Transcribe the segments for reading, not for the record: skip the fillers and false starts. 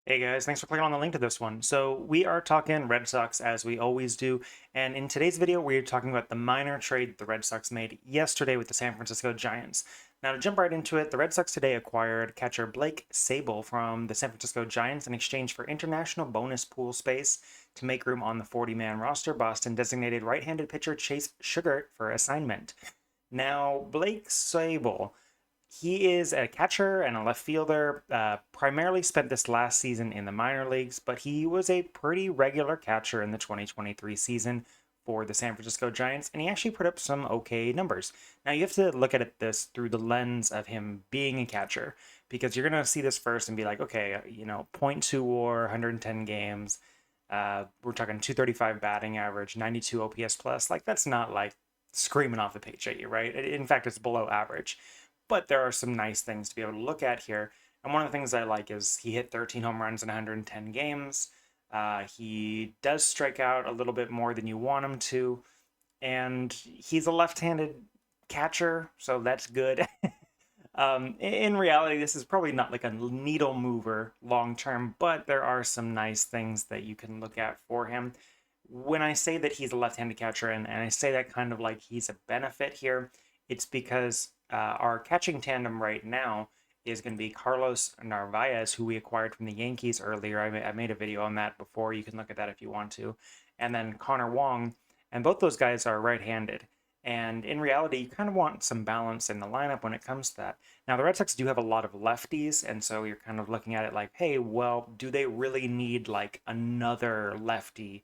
Hey guys, thanks for clicking on the link to this one. So we are talking Red Sox as we always do, and in today's video we're talking about the minor trade the Red Sox made yesterday with the San Francisco Giants. Now to jump right into it, the Red Sox today acquired catcher Blake Sabol from the San Francisco Giants in exchange for international bonus pool space to make room on the 40-man roster. Boston designated right-handed pitcher Chase Sugar for assignment. Now Blake Sabol, he is a catcher and a left fielder. Primarily spent this last season in the minor leagues, but he was a pretty regular catcher in the 2023 season for the San Francisco Giants, and he actually put up some okay numbers. Now, you have to look at this through the lens of him being a catcher, because you're going to see this first and be like, okay, .2 WAR, 110 games. We're talking 235 batting average, 92 OPS plus. Like, that's not like screaming off the page at you, right? In fact, it's below average. But there are some nice things to be able to look at here. And one of the things I like is he hit 13 home runs in 110 games. He does strike out a little bit more than you want him to. And he's a left-handed catcher, so that's good. In reality, this is probably not like a needle mover long term, but there are some nice things that you can look at for him. When I say that he's a left-handed catcher, and I say that kind of like he's a benefit here, it's because our catching tandem right now is going to be Carlos Narvaez, who we acquired from the Yankees earlier. I made a video on that before. You can look at that if you want to. And then Connor Wong, and both those guys are right-handed. And in reality, you kind of want some balance in the lineup when it comes to that. Now, the Red Sox do have a lot of lefties, and so you're kind of looking at it like, hey, well, do they really need like another lefty?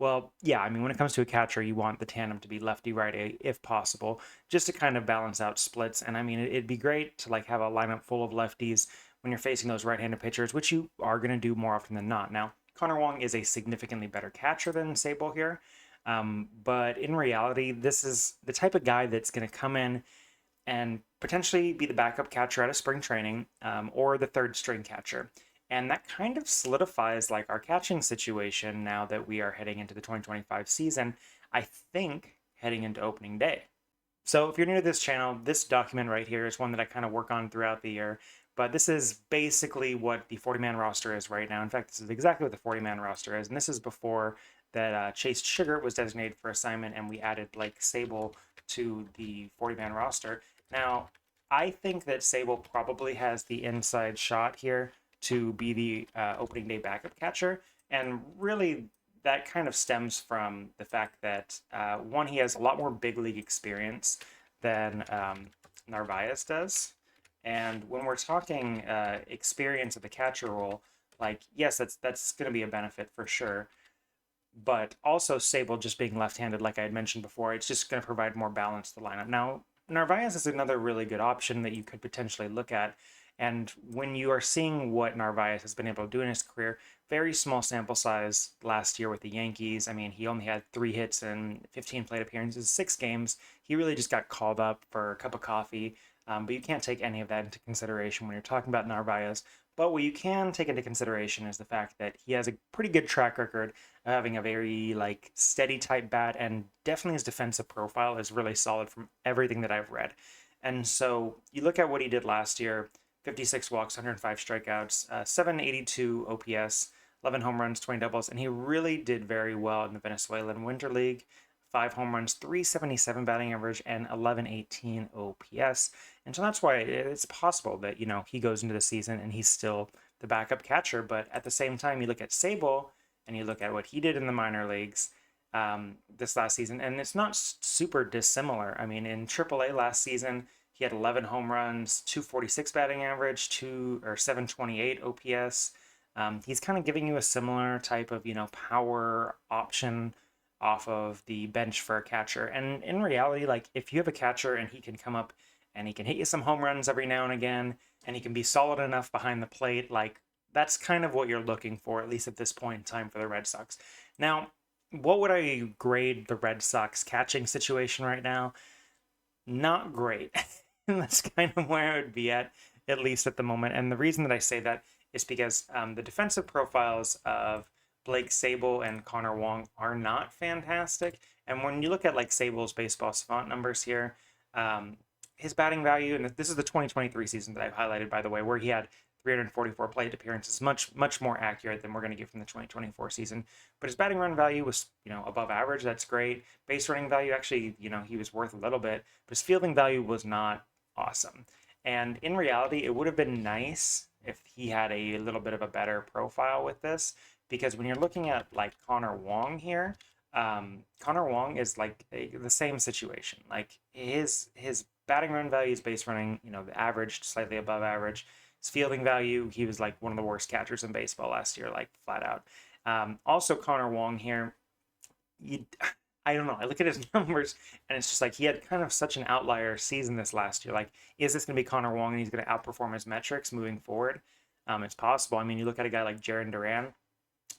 Well, yeah, I mean, when it comes to a catcher, you want the tandem to be lefty-righty if possible, just to kind of balance out splits. And I mean, it'd be great to like have a lineup full of lefties when you're facing those right-handed pitchers, which you are going to do more often than not. Now, Connor Wong is a significantly better catcher than Sabol here, but in reality, this is the type of guy that's going to come in and potentially be the backup catcher out of spring training, or the third string catcher. And that kind of solidifies like our catching situation now that we are heading into the 2025 season, I think heading into opening day. So if you're new to this channel, this document right here is one that I kind of work on throughout the year. But this is basically what the 40-man roster is right now. In fact, this is exactly what the 40-man roster is. And this is before that Chase Sugar was designated for assignment and we added Blake Sabol to the 40-man roster. Now, I think that Sabol probably has the inside shot here to be the opening day backup catcher. And really, that kind of stems from the fact that one, he has a lot more big league experience than Narvaez does. And when we're talking experience at the catcher role, like, yes, that's going to be a benefit for sure. But also Sabol just being left-handed, like I had mentioned before, it's just going to provide more balance to the lineup. Now, Narvaez is another really good option that you could potentially look at. And when you are seeing what Narvaez has been able to do in his career, very small sample size last year with the Yankees. I mean, he only had 3 hits and 15 plate appearances, 6 games. He really just got called up for a cup of coffee. But you can't take any of that into consideration when you're talking about Narvaez. But what you can take into consideration is the fact that he has a pretty good track record of having a very like steady type bat, and definitely his defensive profile is really solid from everything that I've read. And so you look at what he did last year: 56 walks, 105 strikeouts, 782 OPS, 11 home runs, 20 doubles, and he really did very well in the Venezuelan Winter League. 5 home runs, 377 batting average, and 1118 OPS. And so that's why it's possible that, he goes into the season and he's still the backup catcher. But at the same time, you look at Sabol and you look at what he did in the minor leagues this last season, and it's not super dissimilar. I mean, in AAA last season, he had 11 home runs, 246 batting average, 728 OPS. He's kind of giving you a similar type of, power option off of the bench for a catcher. And in reality, like, if you have a catcher and he can come up and he can hit you some home runs every now and again, and he can be solid enough behind the plate, like, that's kind of what you're looking for, at least at this point in time for the Red Sox. Now, what would I grade the Red Sox catching situation right now? Not great. And that's kind of where I would be at least at the moment. And the reason that I say that is because the defensive profiles of Blake Sabol and Connor Wong are not fantastic. And when you look at like Sabol's baseball savant numbers here, his batting value, and this is the 2023 season that I've highlighted, by the way, where he had 344 plate appearances, much more accurate than we're going to get from the 2024 season. But his batting run value was, above average. That's great. Base running value, actually, he was worth a little bit, but his fielding value was not awesome. And in reality, it would have been nice if he had a little bit of a better profile with this, because when you're looking at like Connor Wong here, Connor Wong is like the same situation. Like his batting run value is base running, the average, slightly above average. His fielding value, he was like one of the worst catchers in baseball last year, like flat out. Also, Connor Wong here, you, I don't know. I look at his numbers and it's just like he had kind of such an outlier season this last year. Like, is this going to be Connor Wong and he's going to outperform his metrics moving forward? It's possible. I mean, you look at a guy like Jarren Duran,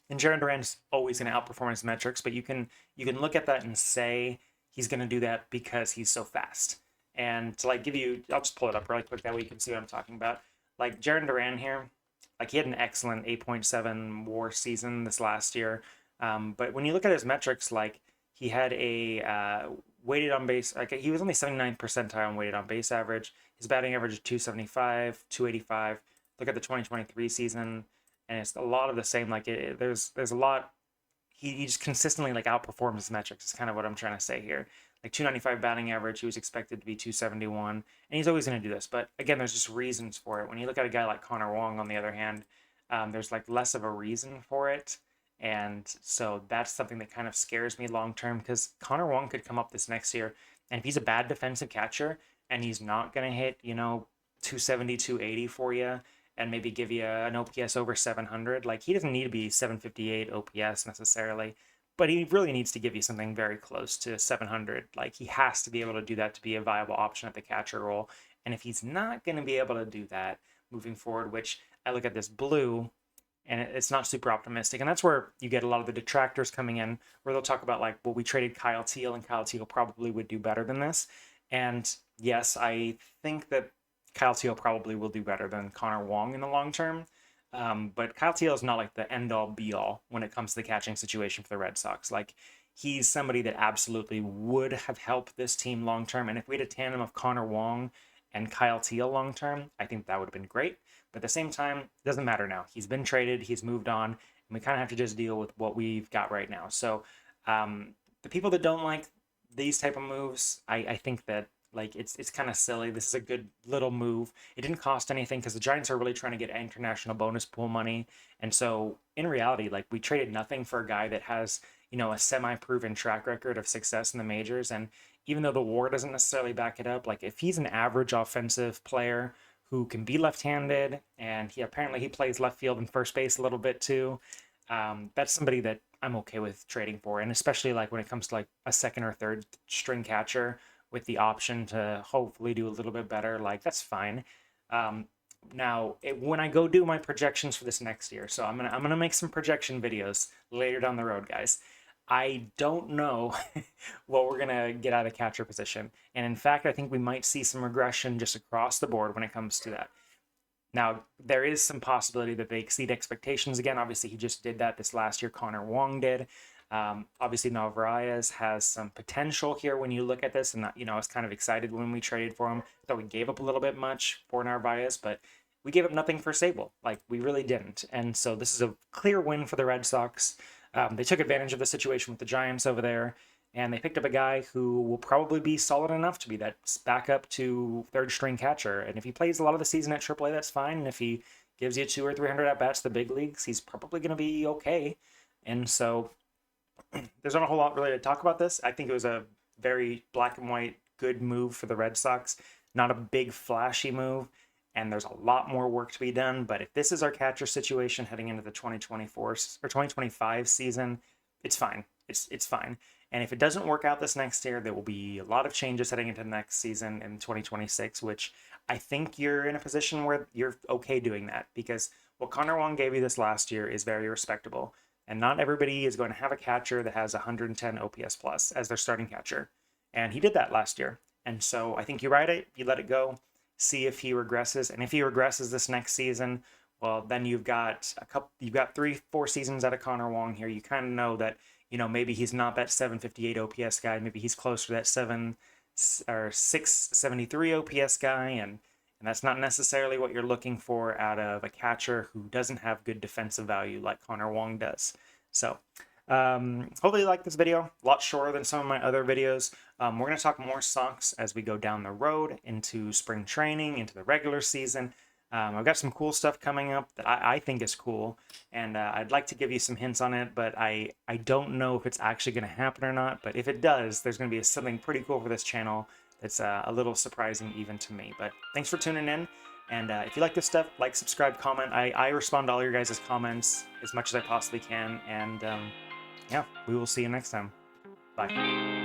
and Jarren Duran's always going to outperform his metrics, but you can look at that and say he's going to do that because he's so fast. And to like give you, I'll just pull it up really quick that way you can see what I'm talking about. Like Jarren Duran here, like he had an excellent 8.7 WAR season this last year, but when you look at his metrics, like he had a weighted on base, like he was only 79th percentile on weighted on base average. His batting average is 275, 285. Look at the 2023 season, and it's a lot of the same. Like there's a lot. He just consistently like outperforms his metrics. Is kind of what I'm trying to say here. Like 295 batting average, he was expected to be 271, and he's always going to do this. But again, there's just reasons for it. When you look at a guy like Connor Wong, on the other hand, there's like less of a reason for it. And so that's something that kind of scares me long term, because Connor Wong could come up this next year, and if he's a bad defensive catcher and he's not going to hit, 270, 280 for you, and maybe give you an OPS over 700, like he doesn't need to be 758 OPS necessarily, but he really needs to give you something very close to 700. Like he has to be able to do that to be a viable option at the catcher role. And if he's not going to be able to do that moving forward, which I look at this blue, and it's not super optimistic. And that's where you get a lot of the detractors coming in, where they'll talk about like, well, we traded Kyle Teal, and Kyle Teal probably would do better than this. And yes, I think that Kyle Teal probably will do better than Connor Wong in the long term. But Kyle Teal is not like the end all be all when it comes to the catching situation for the Red Sox. Like he's somebody that absolutely would have helped this team long term. And if we had a tandem of Connor Wong and Kyle Teal long term, I think that would have been great. But at the same time, it doesn't matter now. He's been traded, he's moved on, and we kind of have to just deal with what we've got right now. So the people that don't like these type of moves, I think that like it's kind of silly. This is a good little move. It didn't cost anything because the Giants are really trying to get international bonus pool money. And so in reality, like we traded nothing for a guy that has, a semi-proven track record of success in the majors. And even though the WAR doesn't necessarily back it up, like if he's an average offensive player who can be left-handed, and he plays left field and first base a little bit too, that's somebody that I'm okay with trading for. And especially like when it comes to like a second or third string catcher with the option to hopefully do a little bit better, like that's fine. Now, when I go do my projections for this next year, so I'm gonna make some projection videos later down the road, guys. I don't know what we're gonna get out of the catcher position, and in fact, I think we might see some regression just across the board when it comes to that. Now, there is some possibility that they exceed expectations again. Obviously, he just did that this last year. Connor Wong did. Obviously, Narvaez has some potential here when you look at this, and I was kind of excited when we traded for him. I thought we gave up a little bit much for Narvaez, but we gave up nothing for Sabol. Like we really didn't, and so this is a clear win for the Red Sox. They took advantage of the situation with the Giants over there, and they picked up a guy who will probably be solid enough to be that backup to third string catcher. And if he plays a lot of the season at AAA, that's fine. And if he gives you 200 or 300 at bats to the big leagues, he's probably going to be okay. And so there's not a whole lot really to talk about this. I think it was a very black and white good move for the Red Sox, not a big flashy move. And there's a lot more work to be done. But if this is our catcher situation heading into the 2024 or 2025 season, it's fine. It's fine. And if it doesn't work out this next year, there will be a lot of changes heading into the next season in 2026, which I think you're in a position where you're okay doing that, because what Connor Wong gave you this last year is very respectable. And not everybody is going to have a catcher that has 110 OPS plus as their starting catcher. And he did that last year. And so I think you ride it, you let it go, see if he regresses. And if he regresses this next season, well, then you've got 3-4 seasons out of Connor Wong here. You kind of know that, maybe he's not that 758 OPS guy. Maybe he's closer to that 673 OPS guy. And And that's not necessarily what you're looking for out of a catcher who doesn't have good defensive value like Connor Wong does. So hopefully you like this video. A lot shorter than some of my other videos. We're going to talk more Sox as we go down the road into spring training, into the regular season. I've got some cool stuff coming up that I think is cool, and I'd like to give you some hints on it, but I don't know if it's actually going to happen or not. But if it does, there's going to be something pretty cool for this channel that's a little surprising even to me. But thanks for tuning in, and if you like this stuff, like, subscribe, comment. I respond to all your guys' comments as much as I possibly can, and yeah, we will see you next time. Bye.